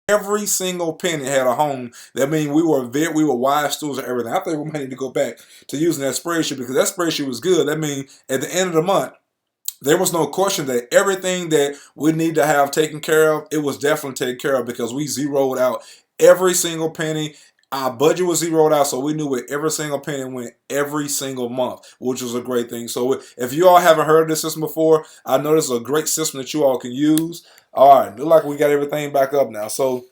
every single penny had a home. That means we were wise stewards of everything. I think we might need to go back to using that spreadsheet because that spreadsheet was good. That means at the end of the month, there was no question that everything that we need to have taken care of, it was definitely taken care of because we zeroed out every single penny. Our budget was zeroed out, so we knew where every single penny went every single month, which was a great thing. So if you all haven't heard of this system before, I know this is a great system that you all can use. All right, look like we got everything back up now. So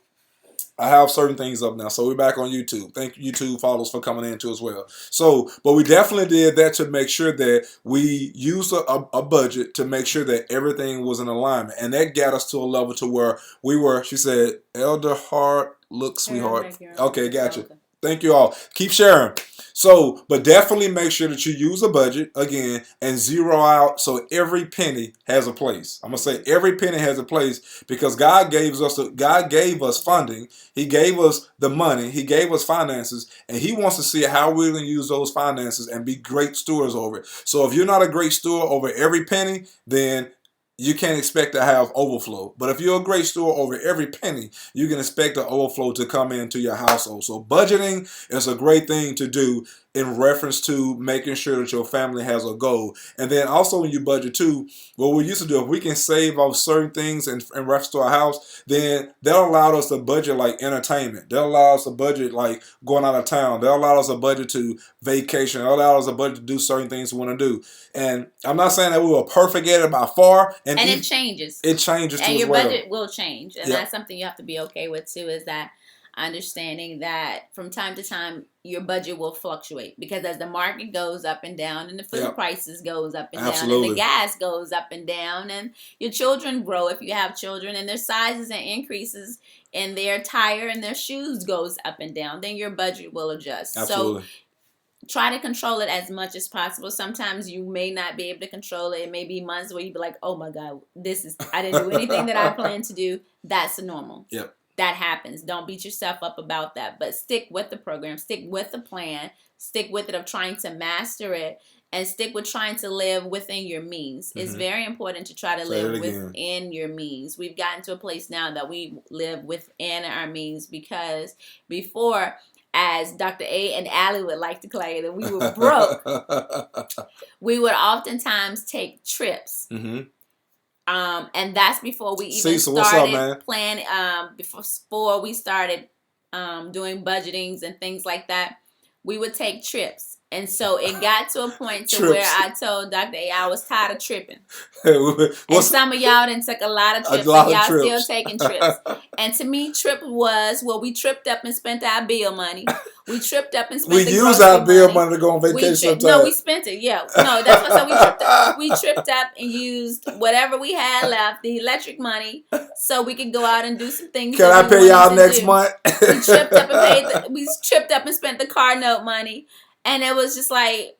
I have certain things up now. So we're back on YouTube. Thank you, YouTube followers, for coming in too as well. So, but we definitely did that to make sure that we used a budget to make sure that everything was in alignment. And that got us to a level to where we were, she said, Elder Hart, look, sweetheart. Okay, gotcha. Okay. Thank you all. Keep sharing. So, but definitely make sure that you use a budget again and zero out so every penny has a place. I'm gonna say every penny has a place because God gave us funding. He gave us the money. He gave us finances, and He wants to see how we're gonna use those finances and be great stewards over it. So, if you're not a great steward over every penny, then you can't expect to have overflow. But if you're a great steward over every penny, you can expect the overflow to come into your household. So budgeting is a great thing to do in reference to making sure that your family has a goal. And then also when you budget too, what we used to do, if we can save off certain things in reference to our house, then that'll allow us to budget like entertainment. That'll allow us to budget like going out of town. That'll allow us a budget to vacation. That'll allow us a budget to do certain things we want to do. And I'm not saying that we were perfect at it by far. And it changes. It changes too as well. And your budget will change. And that's something you have to be okay with too, is that understanding that from time to time your budget will fluctuate because as the market goes up and down and the food prices goes up and down and the gas goes up and down and your children grow if you have children and their sizes and increases and their attire and their shoes goes up and down, then your budget will adjust. Absolutely. So try to control it as much as possible. Sometimes you may not be able to control it. It may be months where you be like, oh my God, I didn't do anything that I planned to do. That's normal. Yep. That happens. Don't beat yourself up about that. But stick with the program. Stick with the plan. Stick with it of trying to master it. And stick with trying to live within your means. It's very important to try to live within your means. We've gotten to a place now that we live within our means because before, as Dr. A and Allie would like to claim that we were broke, we would oftentimes take trips. And that's before we even started planning, before we started doing budgetings and things like that, we would take trips. And so it got to a point to where I told Dr. A I was tired of tripping. And some of y'all done took a lot of trips and y'all still taking trips. And to me, trip was, well, we tripped up and spent our bill money. We tripped up and spent the grocery money. We used our bill money to go on vacation sometimes. No, we spent it, yeah. No, that's what I said. We tripped up and used whatever we had left, the electric money, so we could go out and do some things. Can I pay y'all next month? We tripped up and spent the car note money. And it was just like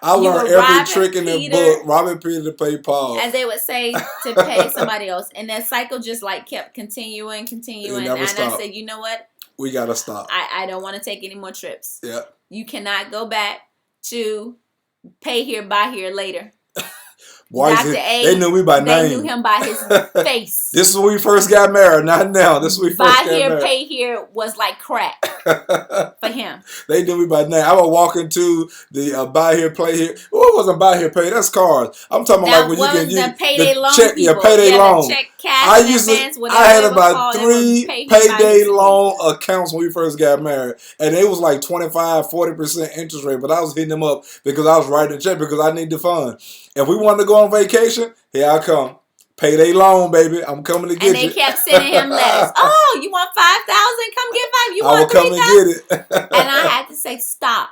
I learned every trick in the book. Robbing Peter to pay Paul, as they would say, to pay somebody else. And that cycle just like kept continuing. And I said, you know what? We gotta stop. I don't want to take any more trips. Yeah. You cannot go back to pay here, buy here later. Dr. A, they knew me by name. They knew him by his face. This is when we first got married, not now. This is when we first got married. Buy here, pay here was like crack for him. They knew me by name. I would walk into the buy here, pay here. Well, it wasn't buy here, pay. That's cards. I'm talking about like when you get payday loan. Check, people. Payday loan. Check cash I had about 3 payday loan accounts when we first got married, and it was like 25-40% interest rate. But I was hitting them up because I was writing a check because I need the fund. If we wanted to go on vacation, here I come. Payday loan, baby. I'm coming to get you. And they kept sending him letters. Oh, you want 5,000? Come get 5. You want 3,000? I will come and get it. And I had to say, stop.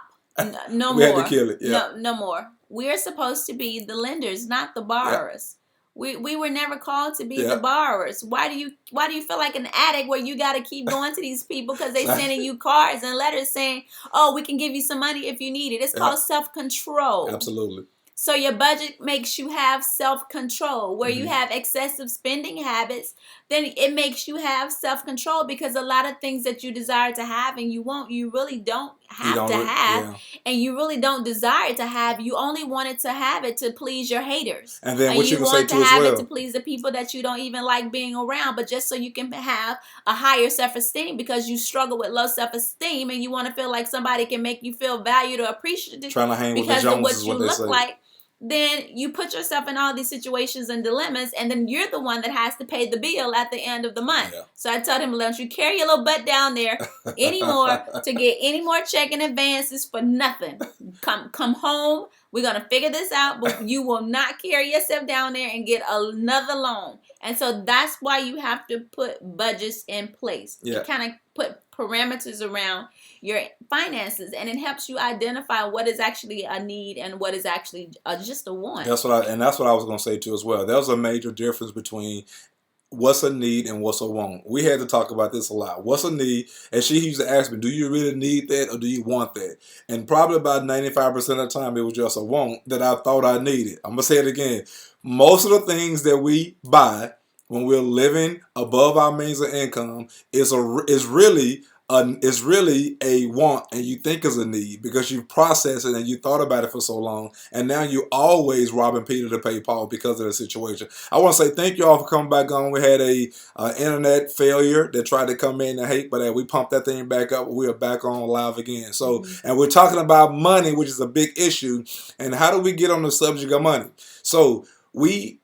No we more. We had to kill it. Yeah. No more. We're supposed to be the lenders, not the borrowers. Yeah. We were never called to be the borrowers. Why do you feel like an addict where you got to keep going to these people because they sending you cards and letters saying, oh, we can give you some money if you need it. It's called self-control. Absolutely. So your budget makes you have self-control. Where you have excessive spending habits, then it makes you have self-control, because a lot of things that you desire to have and you want, you really don't have to have, and you really don't desire to have. You only wanted to have it to please your haters, and then what you can say too to as have well, it to please the people that you don't even like being around, but just so you can have a higher self-esteem, because you struggle with low self-esteem and you want to feel like somebody can make you feel valued or appreciated trying to hang with because the of Joneses, what you look say. like. Then you put yourself in all these situations and dilemmas, and then you're the one that has to pay the bill at the end of the month. Yeah. So I told him, don't you carry your little butt down there anymore to get any more checking advances for nothing. Come home. We're going to figure this out, but you will not carry yourself down there and get another loan. And so that's why you have to put budgets in place. Yeah. You kind of put parameters around your finances, and it helps you identify what is actually a need and what is actually just a want. That's what I was going to say too as well. There's a major difference between what's a need and what's a want. We had to talk about this a lot. What's a need? And she used to ask me, do you really need that or do you want that? And probably about 95% of the time, it was just a want that I thought I needed. I'm going to say it again. Most of the things that we buy when we're living above our means of income is really a want, and you think is a need because you've processed it and you thought about it for so long, and now you're always robbing Peter to pay Paul because of the situation. I want to say thank you all for coming back on. We had a internet failure that tried to come in and hate, but we pumped that thing back up. We are back on live again. So, and we're talking about money, which is a big issue. And how do we get on the subject of money? So we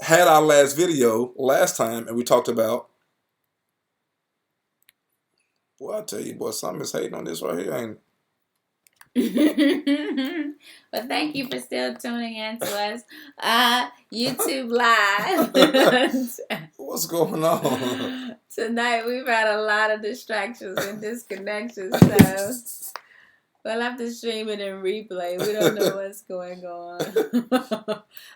had our last video last time, and we talked about. Well, I tell you, boy, something is hating on this right here, ain't it? But thank you for still tuning in to us. YouTube Live. What's going on? Tonight we've had a lot of distractions and disconnections, so we'll have to stream it in replay. We don't know what's going on.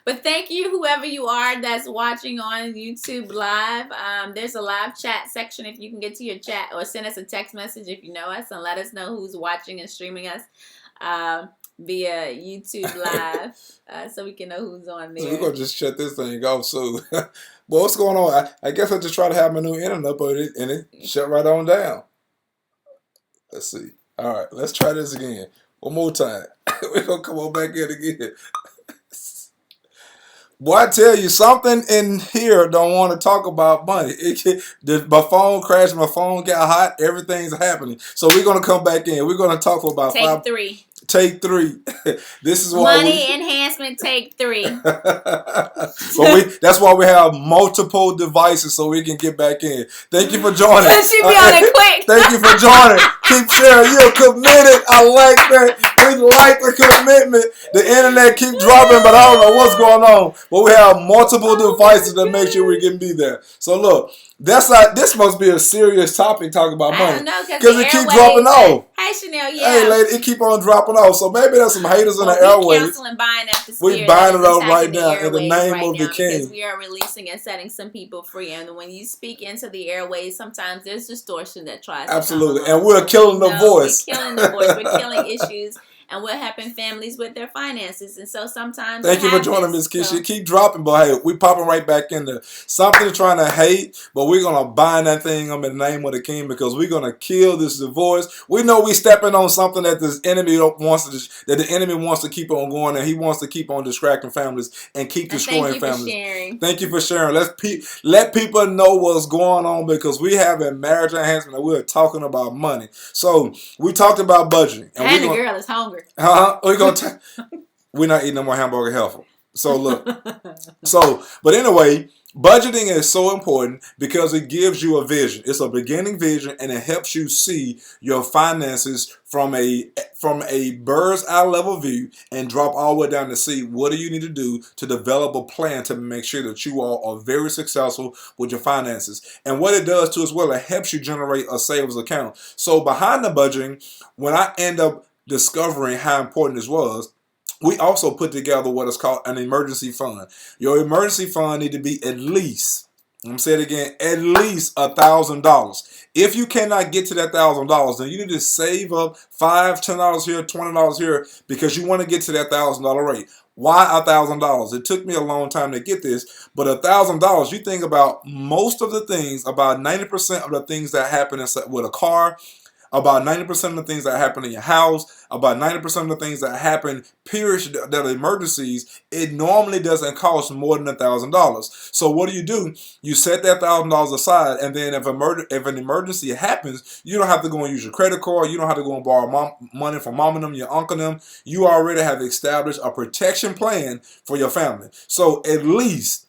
But thank you, whoever you are that's watching on YouTube Live. There's a live chat section if you can get to your chat, or send us a text message if you know us, and let us know who's watching and streaming us via YouTube Live, so we can know who's on there. So we're going to just shut this thing off soon. But what's going on? I guess I just try to have my new internet, but it shut right on down. Let's see. All right, let's try this again. One more time. We're going to come on back in again. Boy, I tell you, something in here don't want to talk about money. My phone crashed, my phone got hot, everything's happening. So we're going to come back in. We're going to talk for about Take three. This is why Money Enhancement Take 3. That's why we have multiple devices so we can get back in. Thank you for joining. She be on it quick. Thank you for joining. Keep sharing. You're committed. I like that. We like the commitment. The internet keep dropping, but I don't know what's going on. But we have multiple devices to make sure we can be there. So look, this must be a serious topic talking about money. Because it keep dropping off. Hey, Chanel, Hey, lady, it keep on dropping off. So maybe there's some haters in the airways. We buying it up right now in the name of the King. Because we are releasing and setting some people free. And when you speak into the airways, sometimes there's distortion that tries Absolutely. to come And we're killing the voice. We're killing the voice. We're killing issues. And we're helping families with their finances. And so sometimes thank you for joining, Miss Keisha. Keep dropping, but hey, we popping right back into something trying to hate, but we're going to bind that thing up in the name of the King, because we're going to kill this divorce. We know we're stepping on something that this enemy wants to keep on going, and he wants to keep on distracting families and keep destroying families. Thank you for sharing. Let people know what's going on, because we have a marriage enhancement and we're talking about money. So we talked about budgeting. And the girl is hungry. We're not eating no more hamburger helper. So look. But anyway, budgeting is so important because it gives you a vision. It's a beginning vision, and it helps you see your finances from a bird's eye level view and drop all the way down to see what do you need to do to develop a plan to make sure that you all are very successful with your finances. And what it does too as well, it helps you generate a savings account. So behind the budgeting, when I end up discovering how important this was, we also put together what is called an emergency fund. Your emergency fund need to be at least, I'm going to say it again, at least $1,000. If you cannot get to that $1,000, then you need to save up $5, $10 here, $20 here, because you want to get to that $1,000 rate. Why $1,000? It took me a long time to get this, but $1,000. You think about most of the things, about 90% of the things that happen with a car, about 90% of the things that happen in your house, about 90% of the things that happen, period, that are emergencies, it normally doesn't cost more than $1,000. So what do? You set that $1,000 aside, and then if an emergency happens, you don't have to go and use your credit card. You don't have to go and borrow money from mom and them, your uncle and them. You already have established a protection plan for your family. So at least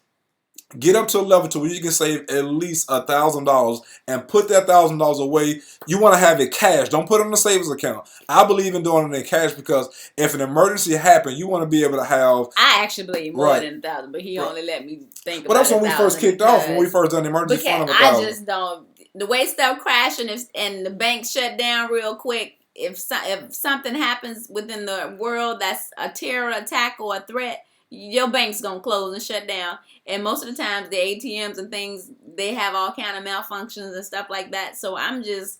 get up to a level to where you can save at least $1,000 and put that $1,000 away. You want to have it cash. Don't put it in a savings account. I believe in doing it in cash because if an emergency happens, you want to be able to have. I actually believe more than 1,000, but he only let me think about. But that's when we first kicked off. When we first done the emergency fund of 1,000. I just don't. The way stuff crashing and the bank shut down real quick. If something happens within the world that's a terror attack or a threat, your bank's gonna close and shut down. And most of the times the ATMs and things, they have all kind of malfunctions and stuff like that. So I'm just,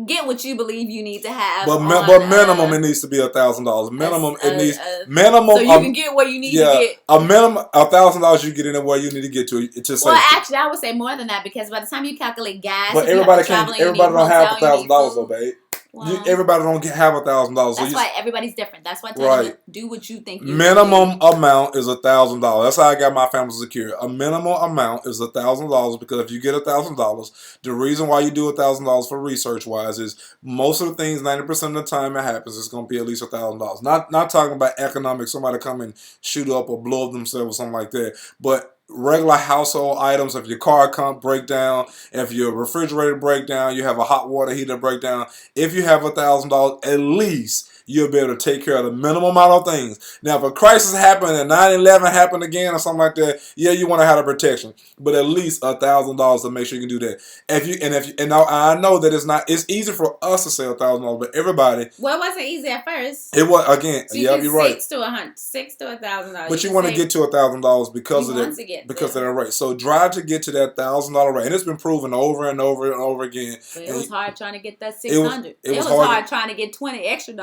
get what you believe you need to have. But minimum it needs to be $1,000. Minimum it needs minimum. So you can get where you need to get. A minimum $1,000 you get in where you need to get to. Well, actually, I would say more than that because by the time you calculate gas, but everybody don't have $1,000 though, babe. Wow. Everybody don't have $1,000. That's why everybody's different. That's why I tell you, do what you think. Minimum amount is $1,000. That's how I got my family secure. A minimum amount is $1,000 because if you get $1,000, the reason why you do $1,000 for research wise is most of the things 90% of the time it happens it's going to be at least $1,000. Not talking about economics. Somebody come and shoot up or blow up themselves or something like that, but regular household items. If your car can't break down, if your refrigerator break down, you have a hot water heater break down. If you have $1,000, at least you'll be able to take care of the minimum amount of things. Now, if a crisis happened and 9/11 happened again or something like that, yeah, you want to have the protection, but at least $1,000 to make sure you can do that. I know that it's easy for us to say $1,000, but everybody. Well, it wasn't easy at first. It was again. So yeah, you're right. $600 to $1,000. But you want to get to $1,000 because of that. Because of that rate. So drive to get to that $1,000 rate, and it's been proven over and over and over again. But it was hard trying to get that $600. It was hard trying to get $20 extra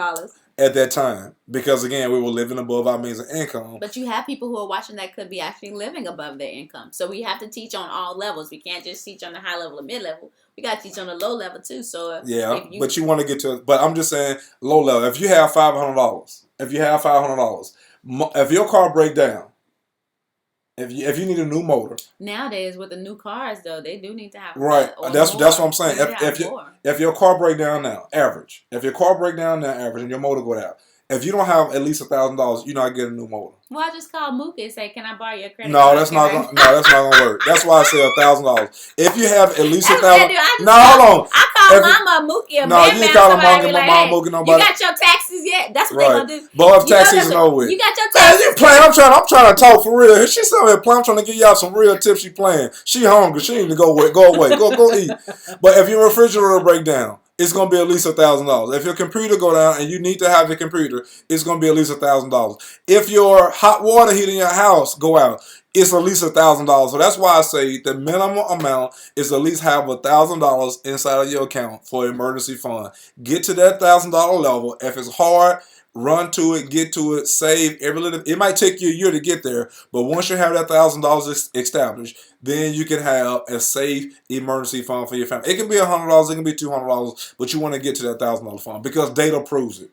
at that time because again we were living above our means of income. But you have people who are watching that could be actually living above their income. So we have to teach on all levels. We can't just teach on the high level or mid level. We got to teach on the low level too. So yeah, but you want to get to. But I'm just saying low level. If you have $500, if your car break down. If you need a new motor nowadays with the new cars though they do need to have right. That's what I'm saying. If your car break down now, average. If your car break down now, average, and your motor go out. If you don't have at least $1,000, you're not getting a new motor. Well, I just called Mookie and say, "Can I borrow your credit?" No, that's not gonna work. That's why I say $1,000. If you have at least $1,000, no, hold on. I call Mama Mookie. No, you ain't calling Mama Mookie. Nobody. You got your taxes yet? That's what they gonna do. Both taxes is over with. You got your taxes. Man, you playing? I'm trying to talk for real. She's sitting here playing. I'm trying to give y'all some real tips. She playing. She hungry. She need to go away. Go eat. But if your refrigerator break down, it's going to be at least $1,000. If your computer go down and you need to have your computer, it's going to be at least $1,000. If your hot water heater in your house go out, it's at least $1,000. So that's why I say the minimum amount is at least have $1,000 inside of your account for emergency fund. Get to that $1,000 level. If it's hard, run to it, get to it, save every little. It might take you a year to get there, but once you have that $1,000 established, then you can have a safe emergency fund for your family. It can be $100, it can be $200, but you want to get to that $1,000 fund because data proves it.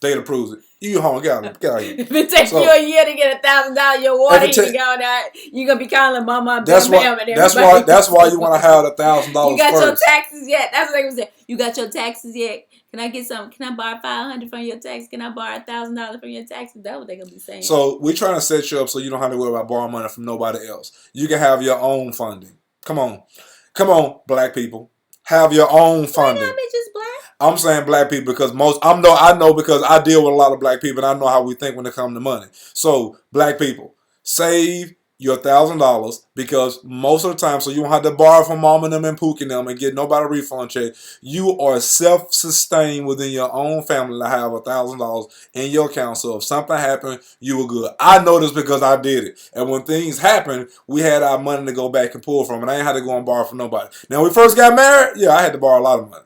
Data proves it. You home, get out of here. If it takes you a year to get $1,000, your water heater going out, you're gonna be calling mama. That's why you want to have $1,000. You got first. your taxes yet? That's what they was saying. You got your taxes yet? Can I get some? Can I borrow $500 from your tax? Can I borrow $1,000 from your taxes? That's what they're gonna be saying. So we're trying to set you up so you don't have to worry about borrowing money from nobody else. You can have your own funding. Come on, black people, have your own funding. Why not be just black? I'm saying black people because I know because I deal with a lot of black people and I know how we think when it comes to money. So black people, save your $1,000 because most of the time, so you don't have to borrow from mom and them and Pookie and them and get nobody a refund check. You are self-sustained within your own family to have $1,000 in your account. So if something happened, you were good. I know this because I did it. And when things happened, we had our money to go back and pull from, and I ain't had to go and borrow from nobody. Now, when we first got married, yeah, I had to borrow a lot of money.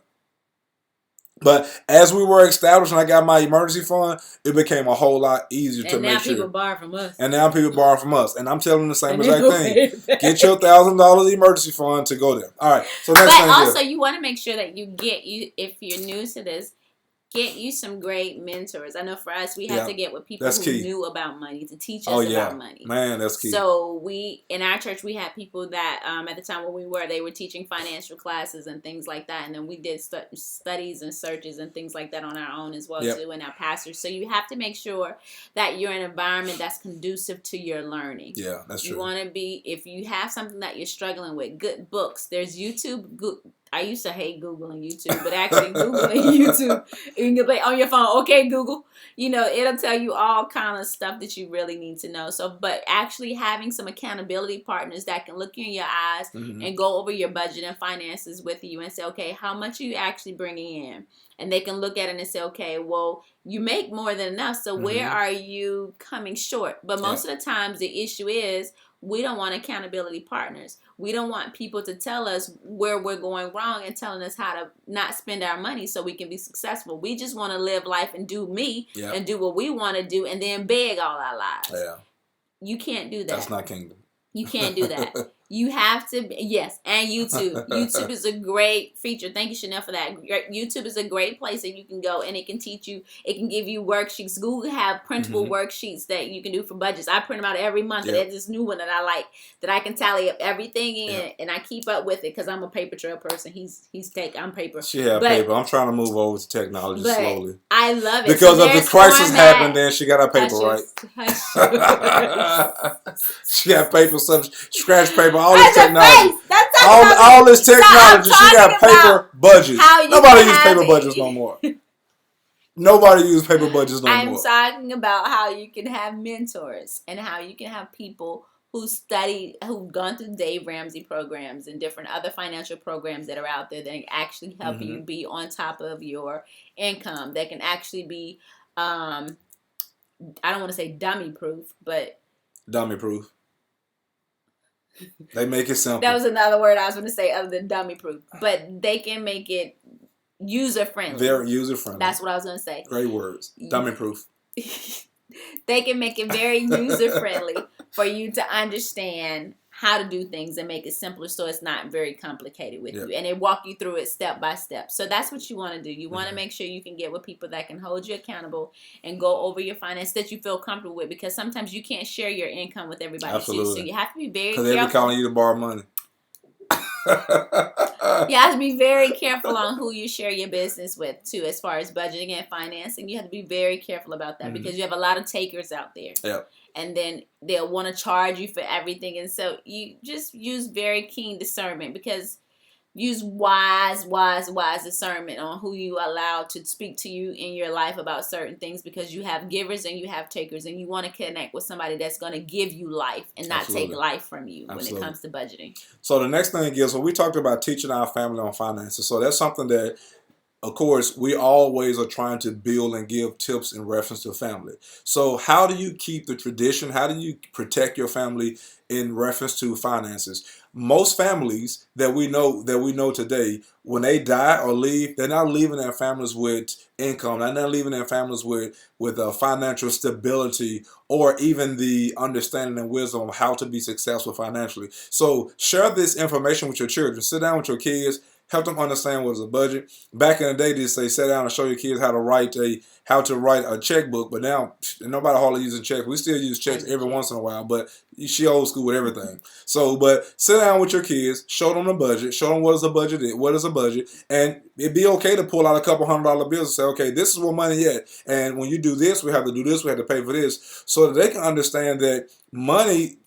But as we were established and I got my emergency fund, it became a whole lot easier to And now make sure. people borrow from us. And now people borrow from us. And I'm telling them the same And exact they'll thing. pay it back. Get your $1,000 emergency fund to go there. All right. So next But thing also, is, you want to make sure that if you're new to this, get you some great mentors. I know for us, we have to get with people who knew about money to teach us about money. Man, that's key. So in our church, we had people that at the time when they were teaching financial classes and things like that. And then we did studies and searches and things like that on our own as well too, and our pastors. So you have to make sure that you're in an environment that's conducive to your learning. Yeah, that's true. You want to be, if you have something that you're struggling with, good books. There's YouTube. I used to hate Googling YouTube, but actually Googling YouTube, you can play on your phone, okay, Google, it'll tell you all kind of stuff that you really need to know. So, but actually having some accountability partners that can look you in your eyes and go over your budget and finances with you and say, okay, how much are you actually bringing in? And they can look at it and say, okay, well, you make more than enough, so where are you coming short? But most of the times the issue is, we don't want accountability partners. We don't want people to tell us where we're going wrong and telling us how to not spend our money so we can be successful. We just want to live life and do and do what we want to do and then beg all our lives. Yeah. You can't do that. That's not kingdom. You can't do that. You have to, and YouTube. YouTube is a great feature. Thank you, Chanel, for that. YouTube is a great place that you can go and it can teach you, it can give you worksheets. Google have printable worksheets that you can do for budgets. I print them out every month and there's this new one that I like that I can tally up everything in and I keep up with it because I'm a paper trail person. I'm paper. She had paper. I'm trying to move over to technology slowly. I love it. Because of the crisis happened, then she got her paper, right? She got paper, scratch paper, all this technology. All this technology. She got paper budgets. Nobody uses paper budgets no more. Nobody uses paper budgets no more. I'm talking about how you can have mentors and how you can have people who've gone through Dave Ramsey programs and different other financial programs that are out there that can actually help you be on top of your income. That can actually be, I don't want to say dummy proof, but dummy proof. They make it simple. That was another word I was going to say other than dummy proof. But they can make it user friendly. Very user friendly. That's what I was going to say. Great words. Dummy proof. They can make it very user friendly for you to understand how to do things and make it simpler so it's not very complicated with you. And they walk you through it step by step. So that's what you want to do. You want to make sure you can get with people that can hold you accountable and go over your finances that you feel comfortable with, because sometimes you can't share your income with everybody. Absolutely. So you have to be very careful. Because they'll be calling you to borrow money. You have to be very careful on who you share your business with too, as far as budgeting and financing. You have to be very careful about that because you have a lot of takers out there. Yep. And then they'll want to charge you for everything. And so you just use very keen discernment, because use wise discernment on who you allow to speak to you in your life about certain things, because you have givers and you have takers, and you want to connect with somebody that's going to give you life and not take life from you when it comes to budgeting. So the next thing is, we talked about teaching our family on finances. So that's something that, of course, we always are trying to build and give tips in reference to family. So how do you keep the tradition? How do you protect your family in reference to finances? Most families that we know today, when they die or leave, they're not leaving their families with income. They're not leaving their families with financial stability or even the understanding and wisdom of how to be successful financially. So share this information with your children. Sit down with your kids. Help them understand what is a budget. Back in the day, they say sit down and show your kids how to write a checkbook. But now nobody hardly using checks. We still use checks every once in a while, but she old school with everything. So, but sit down with your kids, show them the budget, show them what is a budget, and it'd be okay to pull out a couple $100 bills and say, okay, this is where money at, and when you do this, we have to do this, we have to pay for this, so that they can understand that money.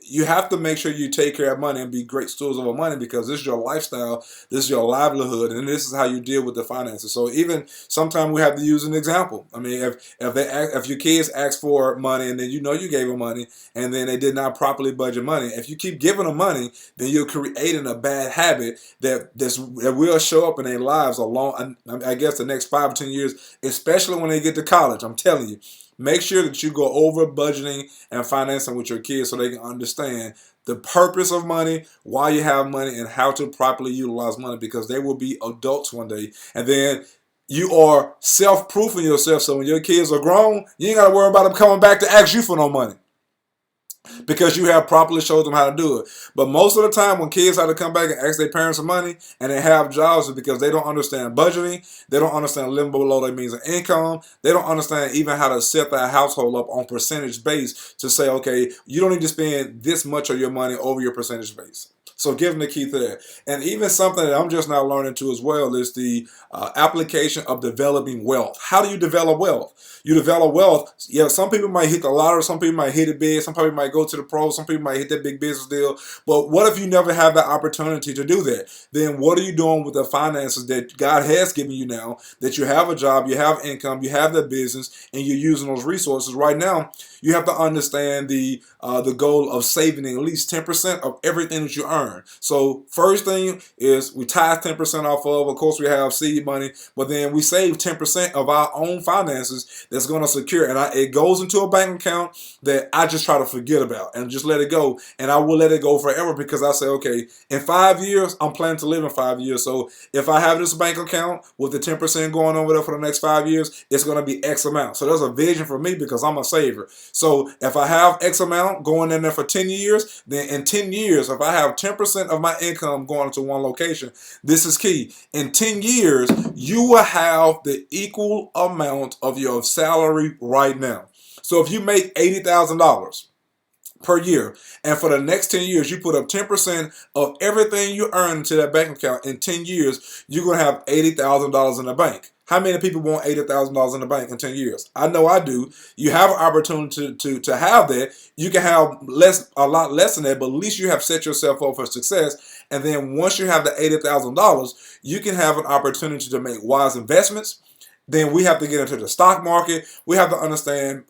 You have to make sure you take care of money and be great stewards of money, because this is your lifestyle, this is your livelihood, and this is how you deal with the finances. So even sometimes we have to use an example. I mean, if your kids ask for money and then you gave them money and then they did not properly budget money, if you keep giving them money, then you're creating a bad habit that will show up in their lives along, I guess, the next 5 or 10 years, especially when they get to college. I'm telling you. Make sure that you go over budgeting and financing with your kids so they can understand the purpose of money, why you have money, and how to properly utilize money, because they will be adults one day. And then you are self-proofing yourself. So when your kids are grown, you ain't got to worry about them coming back to ask you for no money, because you have properly showed them how to do it. But most of the time when kids have to come back and ask their parents for money and they have jobs, is because they don't understand budgeting, they don't understand living below their means of income, they don't understand even how to set that household up on percentage base to say, okay, you don't need to spend this much of your money over your percentage base. So give them the key to that. And even something that I'm just now learning too as well is the application of developing wealth. How do you develop wealth? You develop wealth. Yeah, some people might hit the lottery, some people might hit it big, some people might go to the pros, some people might hit that big business deal. But what if you never have that opportunity to do that? Then what are you doing with the finances that God has given you now? That you have a job, you have income, you have the business, and you're using those resources right now. You have to understand the goal of saving at least 10% of everything that you earn. So first thing is we tithe 10% off of course, we have seed money, but then we save 10% of our own finances that's going to secure. And it goes into a bank account that I just try to forget about and just let it go. And I will let it go forever, because I say, okay, in 5 years, I'm planning to live in 5 years. So if I have this bank account with the 10% going over there for the next 5 years, it's going to be X amount. So there's a vision for me because I'm a saver. So if I have X amount going in there for 10 years, then in 10 years, if I have 10% of my income going to one location, this is key. In 10 years, you will have the equal amount of your salary right now. So if you make $80,000 per year, and for the next 10 years, you put up 10% of everything you earn into that bank account, in 10 years, you're going to have $80,000 in the bank. How many people want $80,000 in the bank in 10 years? I know I do. You have an opportunity to have that. You can have a lot less than that, but at least you have set yourself up for success. And then once you have the $80,000, you can have an opportunity to make wise investments. Then we have to get into the stock market. We have to understand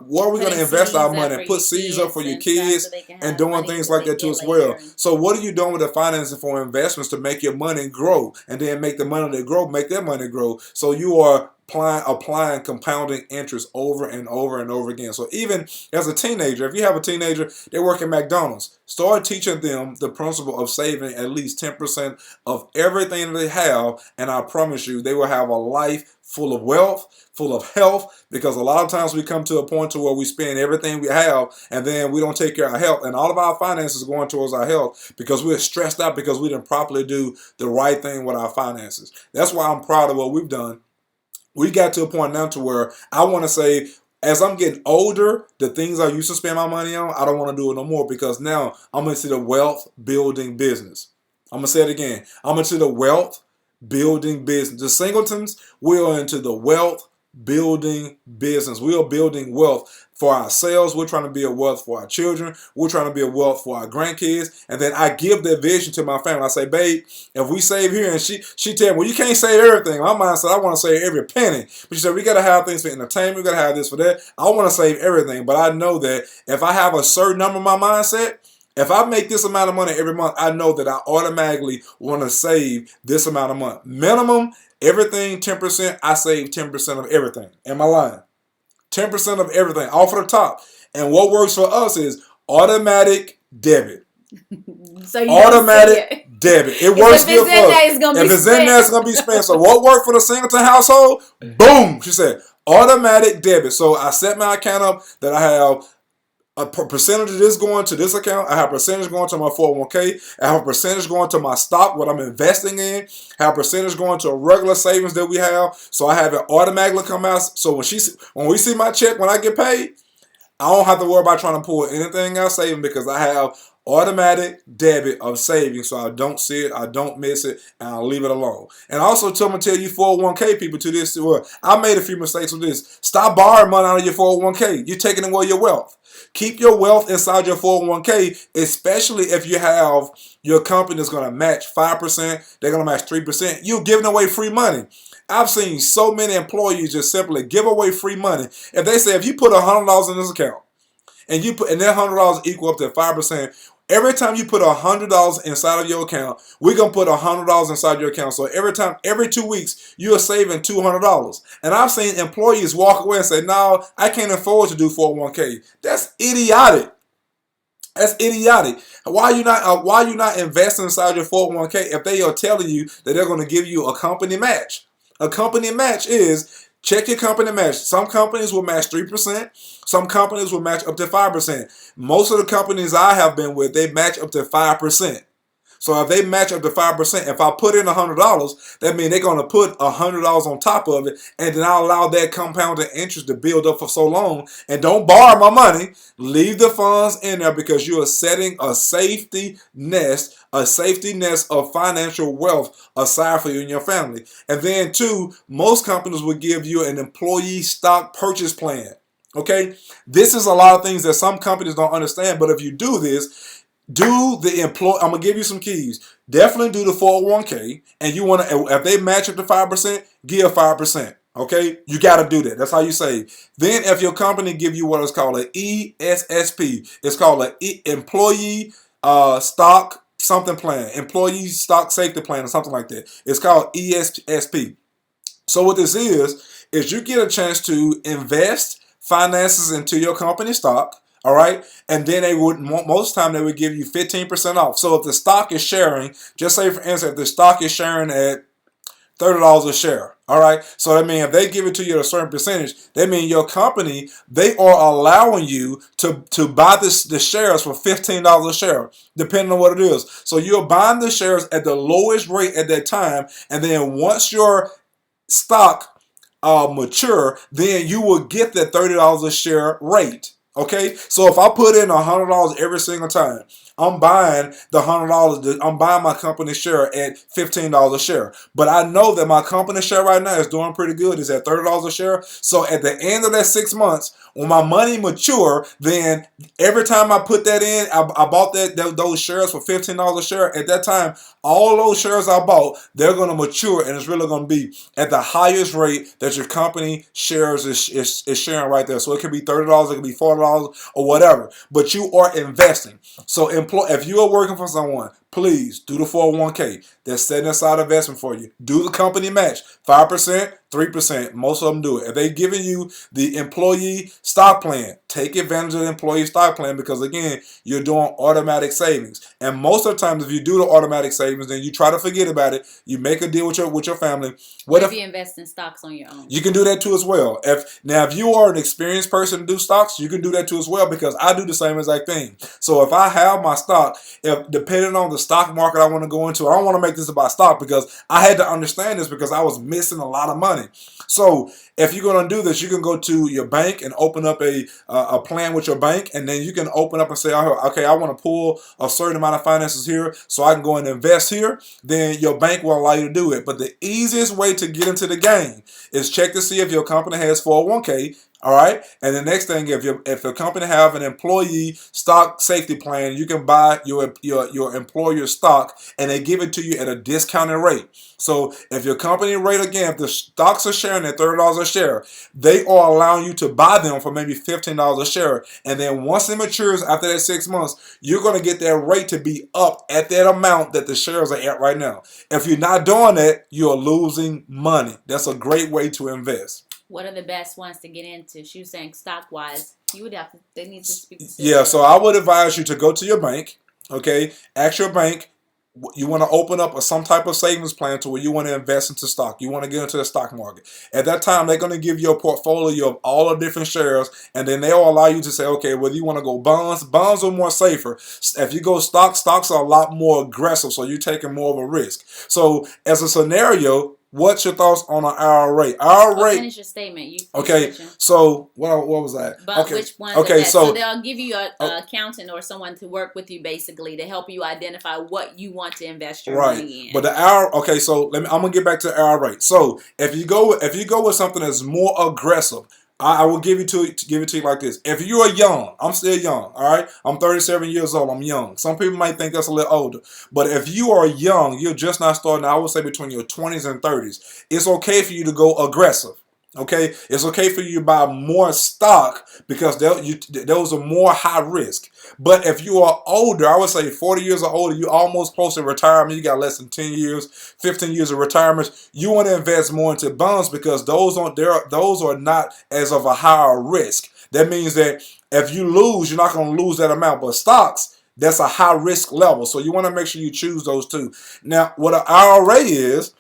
where are we going to invest our money and put seeds up for your kids and doing things like that too as well. So what are you doing with the financing for investments to make your money grow, and then make the money that grow, make their money grow? So you are applying compounding interest over and over and over again. So even as a teenager, if you have a teenager, they work at McDonald's, start teaching them the principle of saving at least 10% of everything that they have, and I promise you, they will have a life full of wealth, full of health, because a lot of times we come to a point to where we spend everything we have and then we don't take care of our health, and all of our finances going towards our health because we're stressed out because we didn't properly do the right thing with our finances. That's why I'm proud of what we've done. We got to a point now to where I want to say, as I'm getting older, the things I used to spend my money on, I don't want to do it no more, because now I'm into the wealth building business. I'm going to say it again. I'm into the wealth building business. The Singletons, we are into the wealth building business. We are building wealth for ourselves. We're trying to be a wealth for our children. We're trying to be a wealth for our grandkids. And then I give that vision to my family. I say, babe, if we save here, and she tell me, well, you can't save everything. My mind said, I want to save every penny. But she said, we got to have things for entertainment. We got to have this for that. I want to save everything. But I know that if I have a certain number in my mindset, if I make this amount of money every month, I know that I automatically want to save this amount of money. Minimum, everything 10%, I save 10% of everything. Am I lying? 10% of everything, off of the top. And what works for us is automatic debit. So you automatic debit. It works good for us. If it's in there, it's going to be spent. So what worked for the Singleton household? Boom! She said, automatic debit. So I set my account up that I have a percentage of this going to this account. I have a percentage going to my 401k. I have a percentage going to my stock, what I'm investing in. I have a percentage going to a regular savings that we have. So I have it automatically come out. So when we see my check, when I get paid, I don't have to worry about trying to pull anything out saving, because I have automatic debit of savings, so I don't see it, I don't miss it, and I'll leave it alone. And also, I'm going to tell you 401k people to this, well, I made a few mistakes with this. Stop borrowing money out of your 401k. You're taking away your wealth. Keep your wealth inside your 401k, especially if you have your company that's going to match 5%, they're going to match 3%. You're giving away free money. I've seen so many employees just simply give away free money. If they say, if you put $100 in this account, and that $100 equal up to 5%, every time you put $100 inside of your account, we're going to put $100 inside your account. So every 2 weeks, you are saving $200. And I've seen employees walk away and say, no, I can't afford to do 401k. That's idiotic. That's idiotic. Why you not investing inside your 401k if they are telling you that they're going to give you a company match? A company match is, check your company match. Some companies will match 3%. Some companies will match up to 5%. Most of the companies I have been with, they match up to 5%. So if they match up to 5%, if I put in $100, that means they're going to put $100 on top of it, and then I'll allow that compounded interest to build up for so long. And don't borrow my money. Leave the funds in there because you are setting a safety nest of financial wealth aside for you and your family. And then two, most companies will give you an employee stock purchase plan. Okay, this is a lot of things that some companies don't understand, but if you do this, do the I'm gonna give you some keys. Definitely do the 401k, and you want to, if they match up to 5%, give 5%. Okay, you got to do that. That's how you save. Then, if your company give you what is called an ESSP, it's called an employee stock something plan, employee stock safety plan, or something like that. It's called ESSP. So what this is you get a chance to invest finances into your company stock. All right, and then they would most time they would give you 15% off. So if the stock is sharing, just say for instance, if the stock is sharing at $30 a share. All right, so that means if they give it to you at a certain percentage, that means your company, they are allowing you to buy the shares for $15 a share, depending on what it is. So you're buying the shares at the lowest rate at that time, and then once your stock mature, then you will get that $30 a share rate. Okay, so if I put in $100 every single time, I'm buying the $100. I'm buying my company share at $15 a share. But I know that my company share right now is doing pretty good. It's at $30 a share. So at the end of that 6 months, when my money mature, then every time I put that in, I bought those shares for $15 a share. At that time, all those shares I bought, they're going to mature, and it's really going to be at the highest rate that your company shares is sharing right there. So it could be $30, it could be $40 or whatever. But you are investing. So if you are working for someone, please do the 401k. That's setting aside investment for you. Do the company match. 5%, 3%. Most of them do it. If they're giving you the employee stock plan, take advantage of the employee stock plan because, again, you're doing automatic savings. And most of the times, if you do the automatic savings, then you try to forget about it. You make a deal with your family. What if you invest in stocks on your own? You can do that too as well. If you are an experienced person to do stocks, you can do that too as well because I do the same exact thing. So if I have my stock, if depending on the stock market I want to go into, I don't want to make this about stock because I had to understand this because I was missing a lot of money. So if you're going to do this, you can go to your bank and open up a plan with your bank, and then you can open up and say, okay, I want to pull a certain amount of finances here so I can go and invest here. Then your bank will allow you to do it. But the easiest way to get into the game is check to see if your company has 401k. All right, and the next thing, if your company have an employee stock safety plan, you can buy your employer stock, and they give it to you at a discounted rate. So if your company rate, again, if the stocks are sharing at $30 a share, they are allowing you to buy them for maybe $15 a share, and then once it matures after that 6 months, you're going to get that rate to be up at that amount that the shares are at right now. If you're not doing that, you're losing money. That's a great way to invest. What are the best ones to get into? She was saying stock-wise. You would have to, they need to speak to Yeah, so I would advise you to go to your bank, okay? Ask your bank, you want to open up some type of savings plan to where you want to invest into stock. You want to get into the stock market. At that time, they're going to give you a portfolio of all the different shares, and then they'll allow you to say, okay, whether you want to go bonds are more safer. If you go stocks are a lot more aggressive, so you're taking more of a risk. So as a scenario, what's your thoughts on an IRA? IRA. Finish your statement. Okay. So what was that? But okay. Which ones? Okay. So they'll give you an accountant or someone to work with you, basically, to help you identify what you want to invest your money in. But the IRA. Okay. So I'm gonna get back to the IRA. So if you go with something that's more aggressive, I will give it to you like this. If you are young, I'm still young, all right? I'm 37 years old. I'm young. Some people might think that's a little older. But if you are young, you're just not starting, I would say between your 20s and 30s, it's okay for you to go aggressive. Okay, it's okay for you to buy more stock because those are more high risk. But if you are older, I would say 40 years or older, you're almost close to retirement. You got less than 10 years, 15 years of retirement. You want to invest more into bonds because those are not as of a higher risk. That means that if you lose, you're not going to lose that amount. But stocks, that's a high risk level. So you want to make sure you choose those two. Now, what an IRA is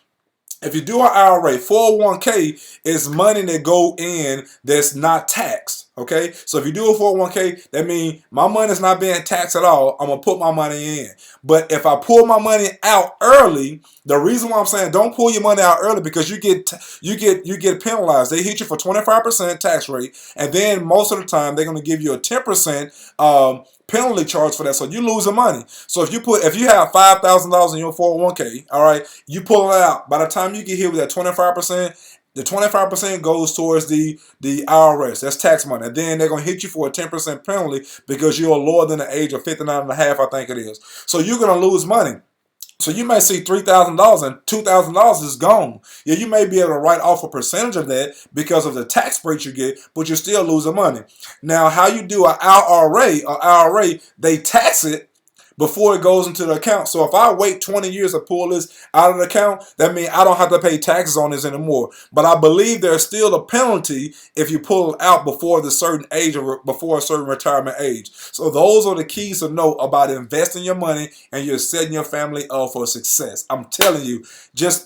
If you do an IRA, 401k is money that go in that's not taxed. Okay, so if you do a 401k, that means my money is not being taxed at all. I'm gonna put my money in. But if I pull my money out early, the reason why I'm saying don't pull your money out early because you get penalized. They hit you for 25% tax rate, and then most of the time they're gonna give you a 10% penalty charge for that. So you lose the money. So if you have $5,000 in your 401k, all right, you pull it out. By the time you get hit with that 25%, the 25% goes towards the IRS. That's tax money. And then they're gonna hit you for a 10% penalty because you're lower than the age of 59 and a half, I think it is. So you're gonna lose money. So you may see $3,000 and $2,000 is gone. Yeah, you may be able to write off a percentage of that because of the tax break you get, but you're still losing money. Now, how you do an IRA, they tax it before it goes into the account. So if I wait 20 years to pull this out of the account, that means I don't have to pay taxes on this anymore. But I believe there's still a penalty if you pull it out before the certain age or before a certain retirement age. So those are the keys to know about investing your money and you're setting your family up for success. I'm telling you, just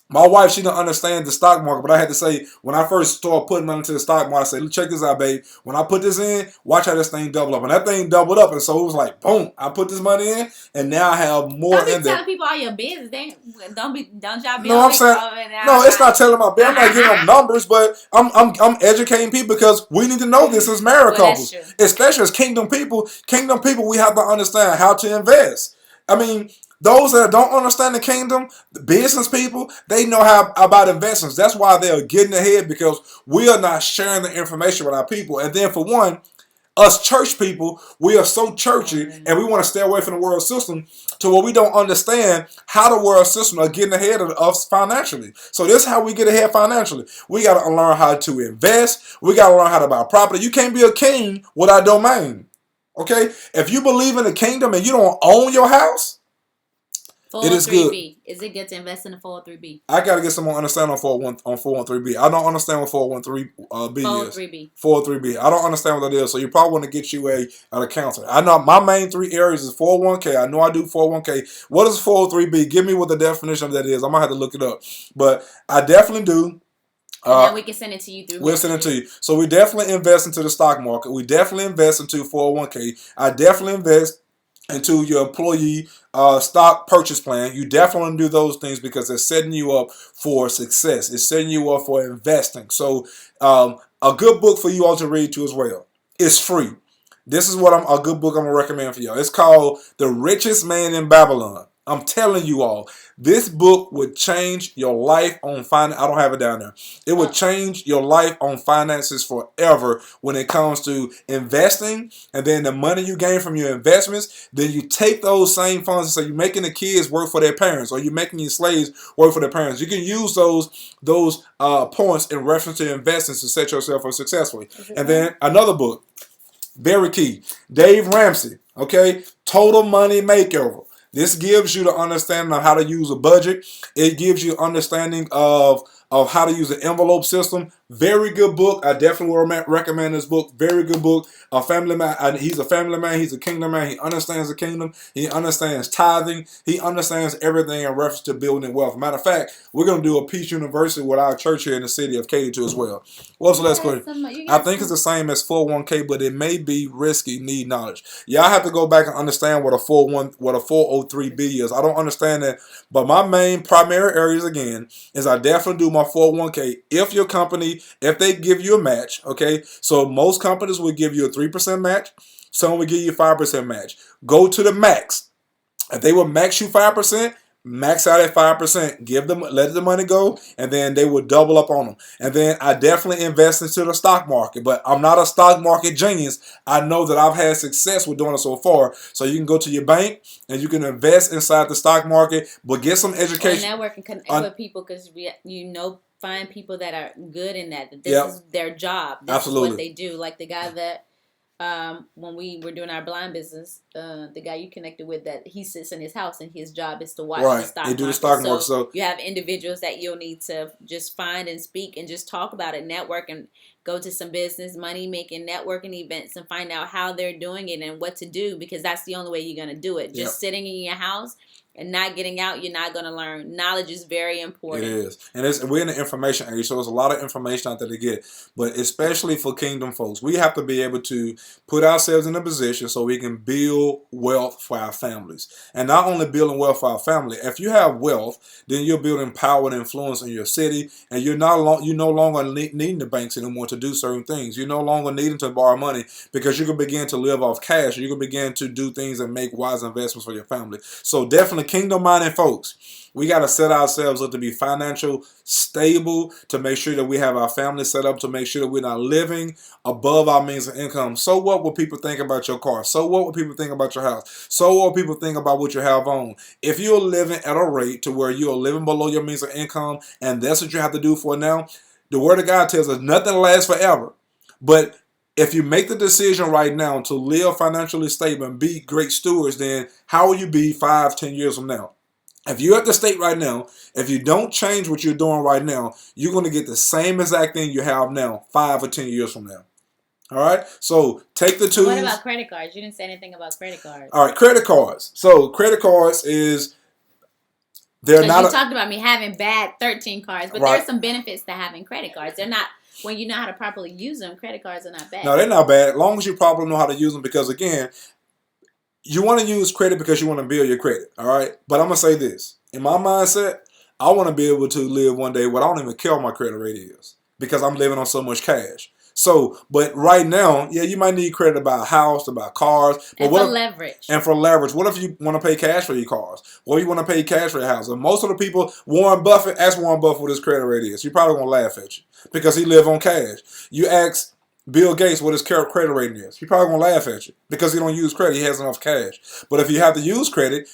my wife, she don't understand the stock market, but I had to say, when I first started putting money into the stock market, I said, check this out, babe. When I put this in, watch how this thing double up. And that thing doubled up, and so it was like, boom, I put this money in, and now I have more Don't in be there. telling people all your business. Don't y'all be No, on I'm saying, no, it's not telling my business. I'm not giving them numbers, but I'm educating people because we need to know this as married Well, that's couples, true. especially as kingdom people. Kingdom people, we have to understand how to invest. I mean, those that don't understand the kingdom, the business people, they know how about investments. That's why they're getting ahead because we are not sharing the information with our people. And then for one, us church people, we are so churchy and we want to stay away from the world system to where we don't understand how the world system are getting ahead of us financially. So this is how we get ahead financially. We got to learn how to invest. We got to learn how to buy property. You can't be a king without domain. Okay? If you believe in the kingdom and you don't own your house, it is good. 403B. Is it good to invest in a 403B? I gotta get some more understanding on 413B. I don't understand what 413B is. 403B. 403B. I don't understand what that is. So you probably want to get you an accountant. I know my main three areas is 401k. I know I do 401k. What is 403B? Give me what the definition of that is. I'm gonna have to look it up. But I definitely do. And then we can send it to you through. We'll send it to you. So we definitely invest into the stock market. We definitely invest into 401k. I definitely invest into your employee stock purchase plan. You definitely want to do those things because they're setting you up for success. It's setting you up for investing. So a good book for you all to read too as well. It's free. This is what a good book I'm gonna recommend for y'all. It's called The Richest Man in Babylon. I'm telling you all, this book would change your life on finance. I don't have it down there. It would change your life on finances forever when it comes to investing, and then the money you gain from your investments. Then you take those same funds, and so you're making the kids work for their parents, or you're making your slaves work for their parents. You can use those points in reference to investments to set yourself up successfully. And then another book, very key, Dave Ramsey. Okay, Total Money Makeover. This gives you the understanding of how to use a budget. It gives you understanding of how to use an envelope system. Very good book. I definitely will recommend this book. Very good book. A family man. He's a family man. He's a kingdom man. He understands the kingdom. He understands tithing. He understands everything in reference to building wealth. Matter of fact, we're going to do a Peace University with our church here in the city of Katy too as well. What's the last question? I think it's the same as 401k, but it may be risky. Need knowledge. Y'all have to go back and understand what a 403b is. I don't understand that, but my main primary areas again is I definitely do my 401k. If they give you a match, okay, so most companies will give you a 3% match. Some will give you a 5% match. Go to the max. If they will max you 5%, max out at 5%. Let the money go, and then they will double up on them. And then I definitely invest into the stock market, but I'm not a stock market genius. I know that I've had success with doing it so far. So you can go to your bank and you can invest inside the stock market, but get some education. Or network and connect with people because find people that are good in that. This is their job. This is what they do. Like the guy that when we were doing our blind business, the guy you connected with, that he sits in his house and his job is to watch the stock market. Do the stock market. So you have individuals that you'll need to just find and speak and just talk about it, network, and go to some business, money making, networking events and find out how they're doing it and what to do, because that's the only way you're going to do it. Just sitting in your house and not getting out, you're not going to learn. Knowledge is very important. It is. And we're in the information age, so there's a lot of information out there to get. But especially for kingdom folks, we have to be able to put ourselves in a position so we can build wealth for our families. And not only building wealth for our family, if you have wealth, then you're building power and influence in your city, and you're no longer needing the banks anymore to do certain things. You're no longer needing to borrow money because you can begin to live off cash. You can begin to do things and make wise investments for your family. So definitely kingdom-minded folks, we got to set ourselves up to be financial stable, to make sure that we have our family set up, to make sure that we're not living above our means of income. So what will people think about your car? So what will people think about your house? So what will people think about what you have on? If you're living at a rate to where you're living below your means of income, and that's what you have to do for now, the Word of God tells us nothing lasts forever. But if you make the decision right now to live financially stable and be great stewards, then how will you be 5, 10 years from now? If you're at the state right now, if you don't change what you're doing right now, you're going to get the same exact thing you have now 5 or 10 years from now. All right? So take the tools. What about credit cards? You didn't say anything about credit cards. All right, credit cards. So credit cards is... They're not... You talked about me having bad 13 cards, but right. There are some benefits to having credit cards. They're not... When you know how to properly use them, credit cards are not bad. No, they're not bad, as long as you properly know how to use them, because, again... You want to use credit because you want to build your credit, all right? But I'm going to say this. In my mindset, I want to be able to live one day where I don't even care what my credit rate is because I'm living on so much cash. So, but right now, yeah, you might need credit to buy a house, to buy cars. But and for leverage. And for leverage. What if you want to pay cash for your cars? What if you want to pay cash for your house? And most of the people, Warren Buffett, ask Warren Buffett what his credit rate is. He probably going to laugh at you because he live on cash. You ask Bill Gates what his credit rating is. He probably gonna laugh at you because he don't use credit. He has enough cash. But if you have to use credit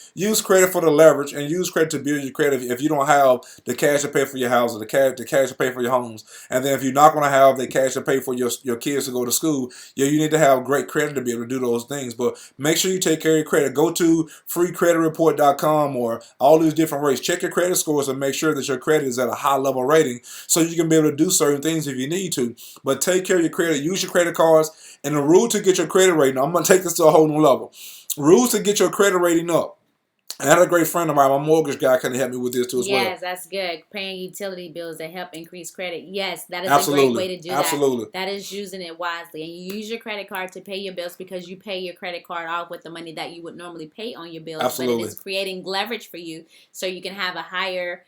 for the leverage and use credit to build your credit. If you don't have the cash to pay for your house or the cash to pay for your homes, and then if you're not gonna have the cash to pay for your kids to go to school, yeah, you need to have great credit to be able to do those things. But make sure you take care of your credit. Go to freecreditreport.com or all these different rates. Check your credit scores and make sure that your credit is at a high level rating so you can be able to do certain things if you need to. But take care of your credit. Use your credit cards. And the rule to get your credit rating, I'm going to take this to a whole new level. Rules to get your credit rating up. I had a great friend of mine, my mortgage guy, kind of help me with this too as well. Yes, that's good. Paying utility bills that help increase credit. Yes, that is a great way to do that. Absolutely. That is using it wisely. And you use your credit card to pay your bills because you pay your credit card off with the money that you would normally pay on your bills. Absolutely. But it is creating leverage for you so you can have a higher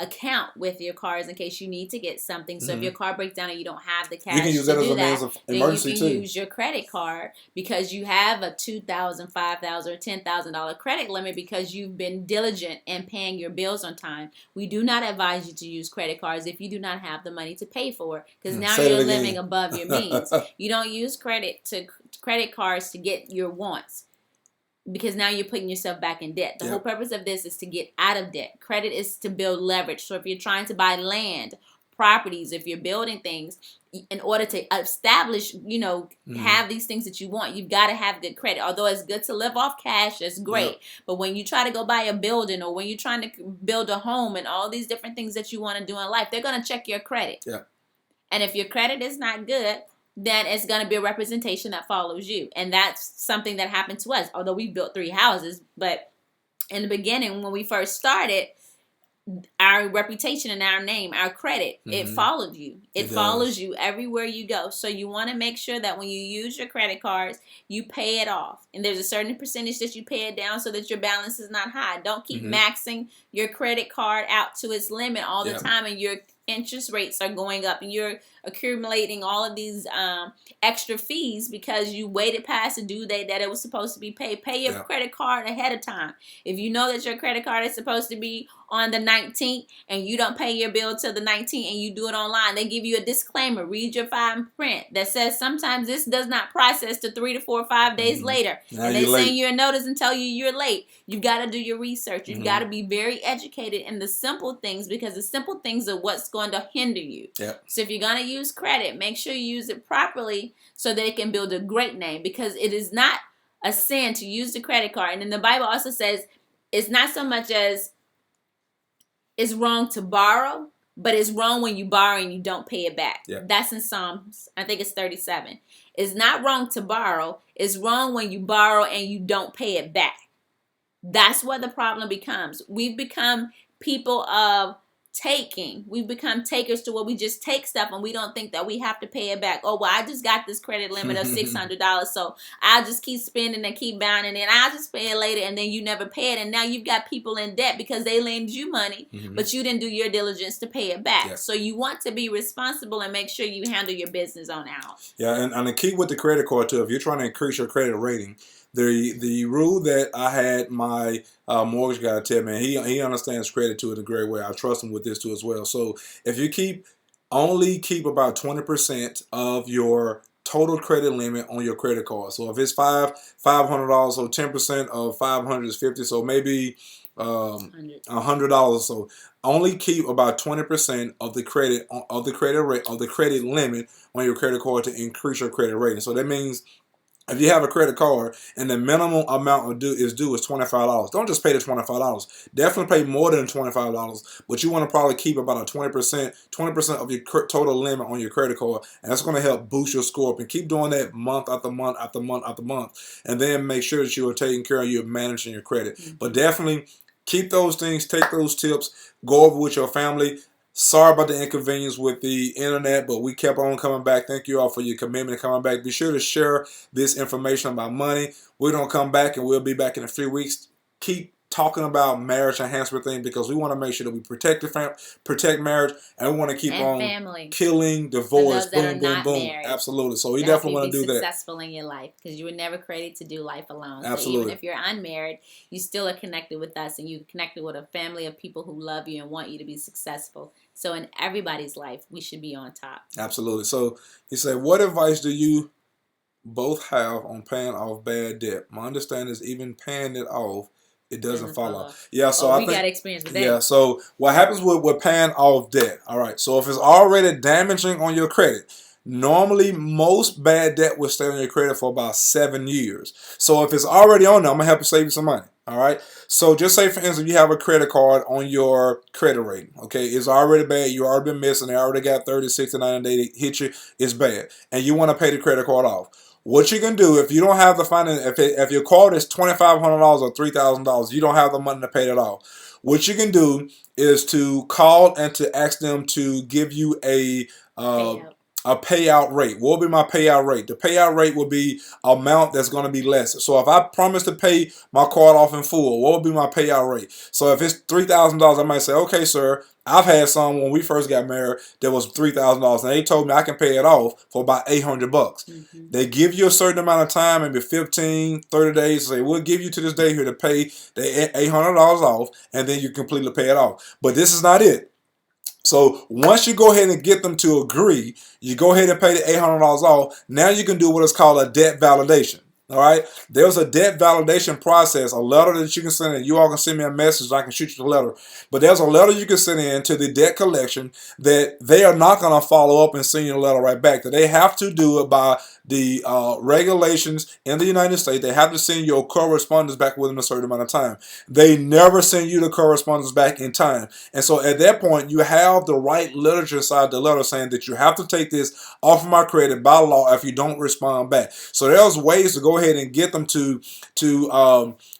account with your cars in case you need to get something. So if your car breaks down and you don't have the cash, you can use that as a means of emergency then you can use your credit card because you have a $2,000, $5,000, or $10,000 credit limit because you've been diligent in paying your bills on time. We do not advise you to use credit cards if you do not have the money to pay for it because now you're living above your means. You don't use credit cards to get your wants, because now you're putting yourself back in debt. The whole purpose of this is to get out of debt. Credit is to build leverage. So if you're trying to buy land, properties, if you're building things, in order to establish, have these things that you want, you've got to have good credit. Although it's good to live off cash, that's great. Yep. But when you try to go buy a building or when you're trying to build a home and all these different things that you want to do in life, they're going to check your credit. Yeah. And if your credit is not good, then it's going to be a representation that follows you. And that's something that happened to us. Although we built 3 houses, but in the beginning, when we first started, our reputation and our name, our credit, it followed you. It follows you everywhere you go. So you want to make sure that when you use your credit cards, you pay it off. And there's a certain percentage that you pay it down so that your balance is not high. Don't keep maxing your credit card out to its limit all the time and your interest rates are going up and you're accumulating all of these extra fees because you waited past the due date that it was supposed to be paid. Pay your credit card ahead of time. If you know that your credit card is supposed to be on the 19th and you don't pay your bill till the 19th and you do it online, they give you a disclaimer. Read your fine print that says sometimes this does not process to 3 to 4 or 5 days later. Now and they send you a notice and tell you you're late. You've got to do your research. You've got to be very educated in the simple things because the simple things are what's going to hinder you. So if you're going to use credit, make sure you use it properly so that it can build a great name, because it is not a sin to use the credit card. And then the Bible also says it's not so much as it's wrong to borrow, but it's wrong when you borrow and you don't pay it back. That's in Psalms, I think it's 37. It's not wrong to borrow. It's wrong when you borrow and you don't pay it back. That's what the problem becomes. We've become people of taking. We've become takers to where we just take stuff and we don't think that we have to pay it back. Oh, well, I just got this credit limit of $600, so I'll just keep spending and keep buying, and then I'll just pay it later, and then you never pay it, and now you've got people in debt because they lent you money, but you didn't do your diligence to pay it back. So you want to be responsible and make sure you handle your business on out. Yeah, and the key with the credit card too, if you're trying to increase your credit rating, the rule that I had my mortgage guy tell me, he understands credit too in a great way. I trust him with this too as well. So if you only keep about 20% of your total credit limit on your credit card. So if it's $500, so 10% of 500 is 50. So maybe $100. So only keep about 20% of the credit limit on your credit card to increase your credit rating. So that means if you have a credit card and the minimum amount is due is $25, don't just pay the $25. Definitely pay more than $25, but you want to probably keep about a 20% of your total limit on your credit card, and that's going to help boost your score up. And keep doing that month after month after month after month, and then make sure that you are taking care of managing your credit. But definitely keep those things, take those tips, go over with your family. Sorry about the inconvenience with the internet, but we kept on coming back. Thank you all for your commitment and coming back. Be sure to share this information about money. We're going to come back, and we'll be back in a few weeks. Keep talking about marriage enhancement thing, because we want to make sure that we protect marriage, and we want to keep on family. Killing divorce. Boom, boom, boom. Married. Absolutely. So we definitely want to do that. Successful in your life, because you were never created to do life alone. Absolutely. So even if you're unmarried, you still are connected with us, and you're connected with a family of people who love you and want you to be successful. So in everybody's life, we should be on top. Absolutely. So he said, what advice do you both have on paying off bad debt? My understanding is even paying it off, it doesn't fall off. Yeah, so I think, got experience with that. Yeah, so what happens with paying off debt? All right, so if it's already damaging on your credit, normally most bad debt will stay on your credit for about 7 years. So if it's already on there, I'm gonna help you save you some money. All right, so just say for instance you have a credit card on your credit rating. Okay, it's already bad. You already been missing. They already got 30, 60, 90 days to hit you. It's bad, and you want to pay the credit card off. What you can do if you don't have the finance, if your card is $2,500 or $3,000, you don't have the money to pay that off. What you can do is to call and to ask them to give you a payout rate. What will be my payout rate? The payout rate will be amount that's going to be less. So if I promise to pay my card off in full, what will be my payout rate? So if it's $3,000, I might say, okay, sir, I've had some when we first got married that was $3,000, and they told me I can pay it off for about $800. They give you a certain amount of time, maybe 15, 30 days. Say, we'll give you to this day here to pay the $800 off, and then you completely pay it off. But this is not it. So once you go ahead and get them to agree, you go ahead and pay the $800 off. Now you can do what is called a debt validation. All right, there's a debt validation process, a letter that you can send in. You all can send me a message, I can shoot you the letter. But there's a letter you can send in to the debt collection that they are not going to follow up and send you the letter right back. That they have to do it by the regulations in the United States. They have to send your correspondence back within a certain amount of time. They never send you the correspondence back in time. And so at that point, you have the right literature inside the letter saying that you have to take this off of my credit by law if you don't respond back. So there's ways to go ahead and get them to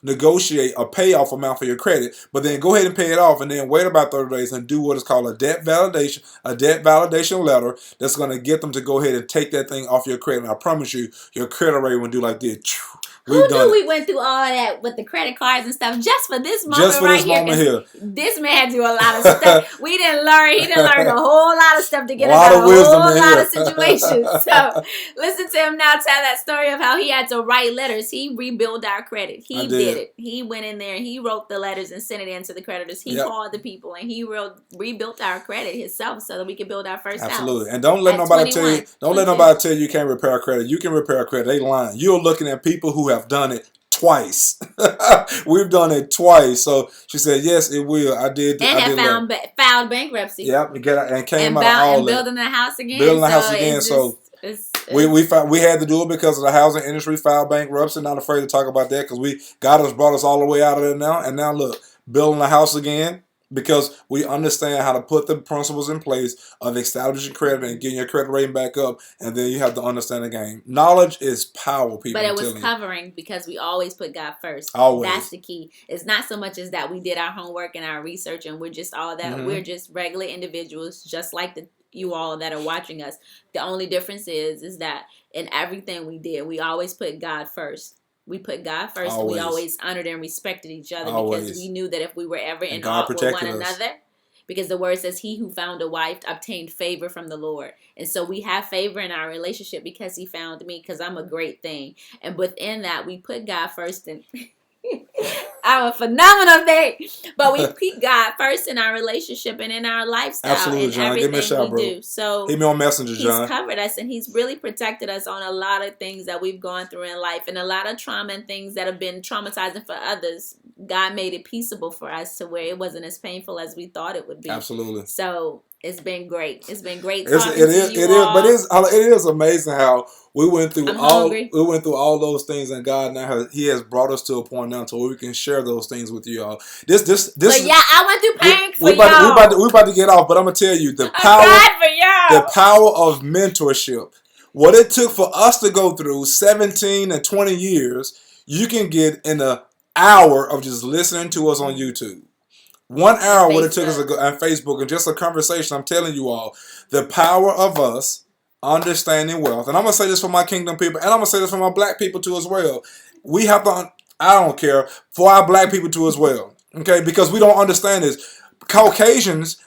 negotiate a payoff amount for your credit, but then go ahead and pay it off, and then wait about 30 days and do what is called a debt validation letter that's going to get them to go ahead and take that thing off your credit. And I promise you, your credit rate will do like this. Who knew we went through all that with the credit cards and stuff just for this moment here? This man do a lot of stuff. He didn't learn a whole lot of stuff to get us out of a whole lot of situations. So listen to him now tell that story of how he had to write letters. He rebuilt our credit. He did it. He went in there and he wrote the letters and sent it in to the creditors. He called the people and he rebuilt our credit himself so that we could build our first house. Absolutely. And don't let nobody tell you. Don't let nobody tell you can't repair credit. You can repair credit. They lying. You're looking at people who have done it twice. We've done it twice. So she said, yes, it will. I did. And have filed bankruptcy. Yep. And came out of all that. Building the house again. Building the house again. So we had to do it because of the housing industry filed bankruptcy. Not afraid to talk about that because God has brought us all the way out of there now. And now look, building the house again. because we understand how to put the principles in place of establishing credit and getting your credit rating back up, and then you have to understand the game. Knowledge is power, people. But it I'm was telling you. covering because we always put God first. Always. That's the key. It's not so much as that we did our homework and our research and we're just all that. We're just regular individuals, just like you all that are watching us. The only difference is that in everything we did, we always put God first. We put God first. Always. We always honored and respected each other Always. because we knew that if we were ever in God awe with one another, because the word says he who found a wife obtained favor from the Lord. And so we have favor in our relationship because he found me, because I'm a great thing. And within that, we put God first. And I'm a phenomenal thing. But we put God first in our relationship and in our lifestyle. Absolutely, and John. everything Give me a shout, we bro. do. So hit me on Messenger, John. He's covered us and he's really protected us on a lot of things that we've gone through in life, and a lot of trauma and things that have been traumatizing for others. God made it peaceable for us to where it wasn't as painful as we thought it would be. Absolutely. So it's been great. It's been great talking to you all. But it is amazing how we went through hungry. all those things, and God now He has brought us to a point now to where we can share those things with you all. This. But yeah, I went through pain for y'all. We're about to get off, but I'm gonna tell you the power of mentorship. What it took for us to go through 17 and 20 years, you can get in an hour of just listening to us on YouTube. 1 hour what it took us to go on Facebook, and just a conversation. I'm telling you all, the power of us understanding wealth. And I'm going to say this for my kingdom people, and I'm going to say this for my black people too as well. We have to, I don't care, for our black people too as well. Okay? Because we don't understand this. Caucasians,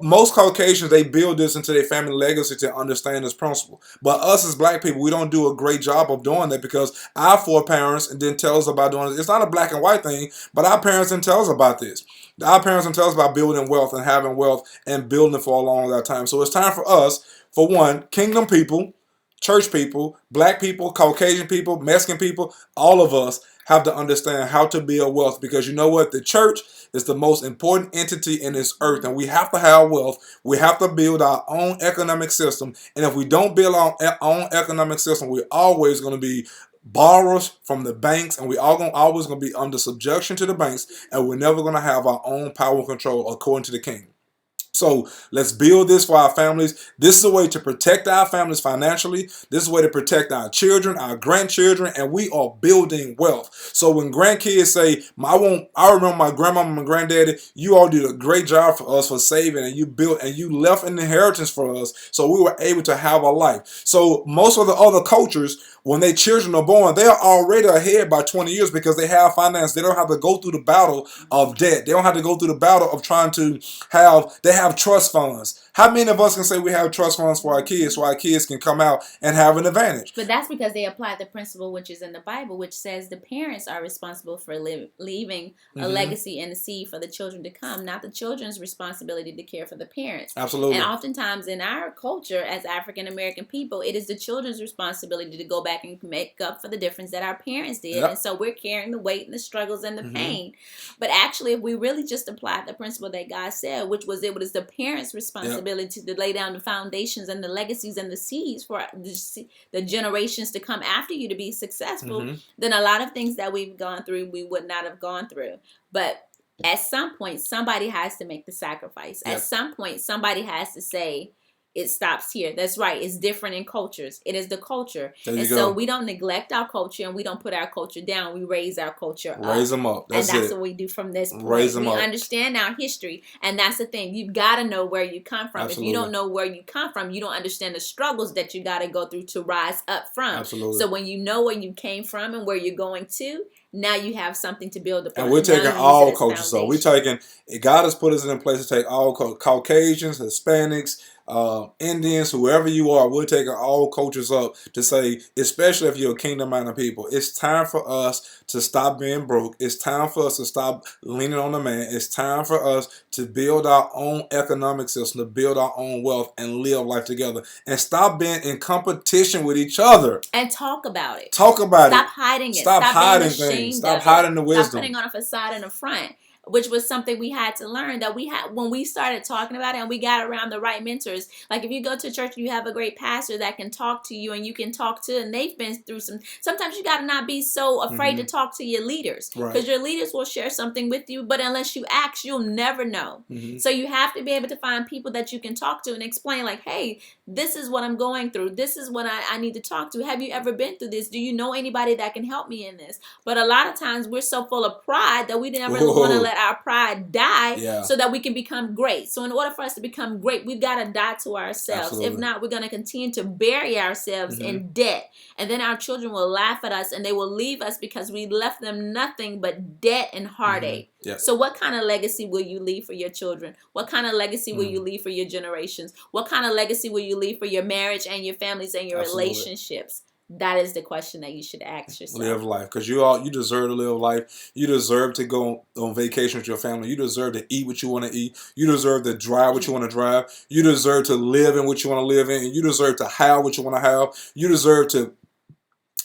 most Caucasians, they build this into their family legacy to understand this principle. But us as black people, we don't do a great job of doing that because our foreparents didn't tell us about doing it. It's not a black and white thing, but our parents didn't tell us about this. Our parents didn't tell us about building wealth and having wealth and building it for a long time. So it's time for us, for one, kingdom people, church people, black people, Caucasian people, Mexican people, all of us have to understand how to build wealth, because you know what? The church is the most important entity in this earth, and we have to have wealth. We have to build our own economic system, and if we don't build our own economic system, we're always going to be borrowers from the banks, and we always going to be under subjection to the banks, and we're never going to have our own power and control according to the king. So let's build this for our families. This is a way to protect our families financially. This is a way to protect our children, our grandchildren, and we are building wealth. So when grandkids say, I remember my grandmama and my granddaddy, you all did a great job for us for saving, and you built and you left an inheritance for us, so we were able to have a life. So most of the other cultures, when their children are born, they are already ahead by 20 years because they have finance. They don't have to go through the battle of debt. They don't have to go through the battle of trying to they have trust funds. How many of us can say we have trust funds for our kids so our kids can come out and have an advantage? But that's because they applied the principle which is in the Bible, which says the parents are responsible for leaving a legacy and a seed for the children to come, not the children's responsibility to care for the parents. Absolutely. And oftentimes in our culture as African American people, it is the children's responsibility to go back and make up for the difference that our parents did. Yep. And so we're carrying the weight and the struggles and the pain. But actually, if we really just applied the principle that God said, which was it was the parents' responsibility to lay down the foundations and the legacies and the seeds for the generations to come after you to be successful, then a lot of things that we've gone through, we would not have gone through. But at some point, somebody has to make the sacrifice. At some point, somebody has to say, it stops here. That's right. It's different in cultures. It is the culture. And so we don't neglect our culture and we don't put our culture down. We raise our culture up. Raise them up. That's what we do from this point. Raise them up. We understand our history. And that's the thing. You've got to know where you come from. Absolutely. If you don't know where you come from, you don't understand the struggles that you got to go through to rise up from. Absolutely. So when you know where you came from and where you're going to, now you have something to build upon. And we're taking all cultures. So we're taking, God has put us in a place to take all Caucasians, Hispanics, Indians, whoever you are, we're taking all cultures up to say, especially if you're a kingdom-minded people, it's time for us to stop being broke. It's time for us to stop leaning on the man. It's time for us to build our own economic system, to build our own wealth and live life together. And stop being in competition with each other. And talk about it. Talk about it. Stop hiding it. Stop hiding things. Stop hiding the wisdom. Stop putting on a facade and a front. which was something we had to learn, that we had when we started talking about it and we got around the right mentors. Like if you go to church and you have a great pastor that can talk to you and you can talk to, and they've been through sometimes you got to not be so afraid to talk to your leaders, because your leaders will share something with you, but unless you ask, you'll never know. So you have to be able to find people that you can talk to and explain, like, hey, this is what I'm going through. This is what I need to talk to. Have you ever been through this? Do you know anybody that can help me in this? But a lot of times we're so full of pride that we never want to let our pride die so that we can become great. So in order for us to become great, we've got to die to ourselves. Absolutely. If not, we're going to continue to bury ourselves in debt. And then our children will laugh at us and they will leave us because we left them nothing but debt and heartache. So what kind of legacy will you leave for your children? What kind of legacy will you leave for your generations? What kind of legacy will you leave for your marriage and your families and your relationships? That is the question that you should ask yourself. Live life, because you deserve to live life. You deserve to go on vacation with your family. You deserve to eat what you want to eat. You deserve to drive what you want to drive. You deserve to live in what you want to live in. And you deserve to have what you want to have. You deserve to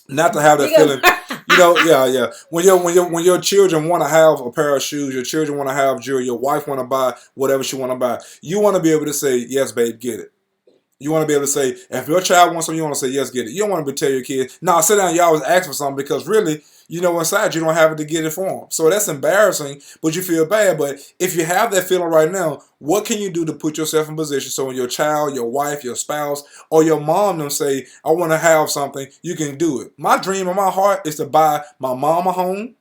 not to have that feeling. When your children want to have a pair of shoes, your children want to have jewelry, your wife want to buy whatever she want to buy, you want to be able to say, yes, babe, get it. You want to be able to say, if your child wants something, you want to say, yes, get it. You don't want to tell your kid, no, sit down, you always ask for something, because really, inside you don't have it to get it for them. So that's embarrassing, but you feel bad. But if you have that feeling right now, what can you do to put yourself in position so when your child, your wife, your spouse, or your mom them say, I want to have something, you can do it. My dream in my heart is to buy my mom a home.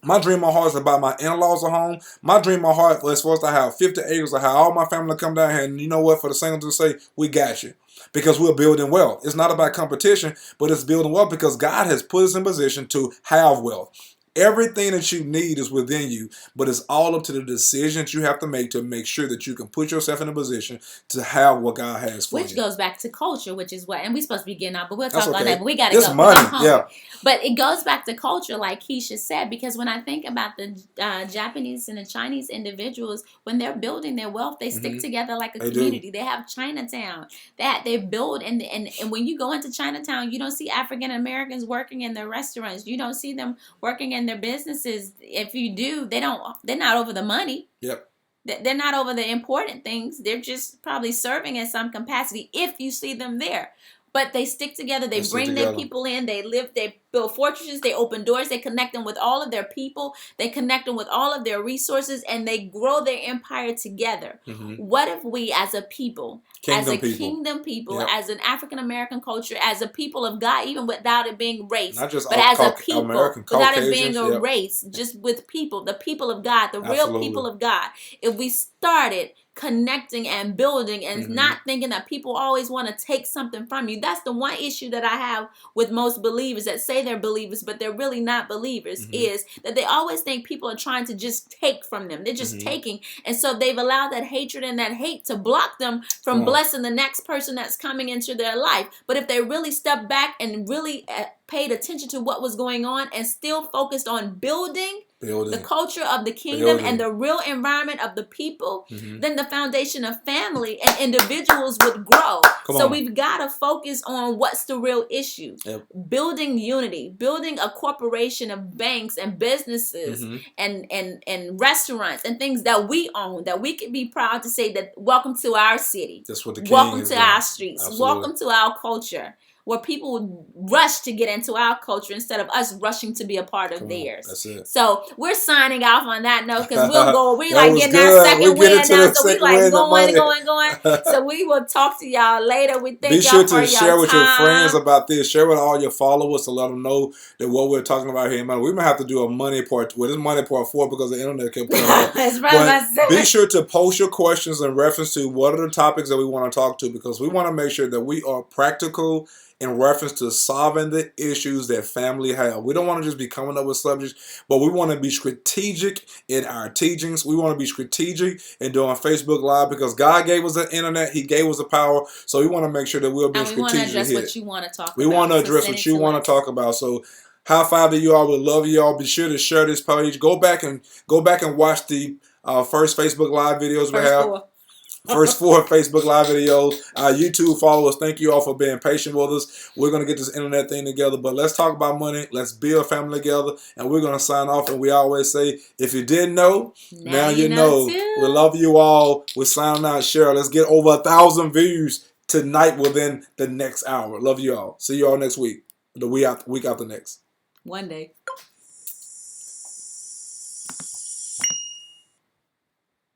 My dream in my heart is to buy my in-laws a home. My dream in my heart is for us to have 50 acres, to have all my family come down here, and you know what, for the singles to say, we got you. Because we're building wealth. It's not about competition, but it's building wealth because God has put us in position to have wealth. Everything that you need is within you, but it's all up to the decisions you have to make sure that you can put yourself in a position to have what God has for you. Which goes back to culture, which is what, and we're supposed to be getting out, but we'll talk about that. But we got to go. Money, But it goes back to culture, like Keisha said, because when I think about the Japanese and the Chinese individuals, when they're building their wealth, they stick together like a community. They have Chinatown. They build, and when you go into Chinatown, you don't see African Americans working in their restaurants. You don't see them working in their businesses. If you do, they're not over the money. They're not over the important things. They're just probably serving in some capacity if you see them there. But they stick together. They bring their people in. They build fortresses. They open doors. They connect them with all of their people. They connect them with all of their resources, and they grow their empire together. What if we, as a people, kingdom people, as an African American culture, as a people of God, even without it being race, not just but as a people, without it being a race, just with people, the people of God, the real people of God. If we started connecting and building and not thinking that people always want to take something from you. That's the one issue that I have with most believers that say they're believers, but they're really not believers, is that they always think people are trying to just take from them. They're just taking. And so they've allowed that hatred and that hate to block them from blessing the next person that's coming into their life. But if they really step back and really paid attention to what was going on and still focused on building the culture of the kingdom and the real environment of the people, then the foundation of family and individuals would grow. We've got to focus on what's the real issue. Building unity, building a corporation of banks and businesses and restaurants and things that we own, that we can be proud to say that welcome to our city. That's what the king welcome is to doing. Our streets. Absolutely. Welcome to our culture. Where people would rush to get into our culture instead of us rushing to be a part of theirs. That's it. So we're signing off on that note because we'll go. We like getting our second win now, so we like going. So we will talk to y'all later. We thank y'all for your time. Be sure to share with your friends about this. Share with all your followers to let them know that what we're talking about here. Man, we might have to do a money part. Well, this is money part 4 because the internet kept coming up. That's right. But be sure to post your questions in reference to what are the topics that we want to talk to, because we want to make sure that we are practical in reference to solving the issues that family have. We don't want to just be coming up with subjects, but we want to be strategic in our teachings. We want to be strategic in doing Facebook Live because God gave us the internet. He gave us the power. So we want to make sure that we're being strategic. We want to address what you want to talk about. We want to address what you want to talk about. So high five to you all. We love you all. Be sure to share this page. Go back and watch the first Facebook Live videos we have. First 4 Facebook Live videos. YouTube followers, thank you all for being patient with us. We're going to get this internet thing together, but let's talk about money. Let's build a family together, and we're going to sign off. And we always say, if you didn't know, now you know. Too. We love you all. We're signing out. Cheryl, let's get over 1,000 views tonight within the next hour. Love you all. See you all next week. The week after next. One day.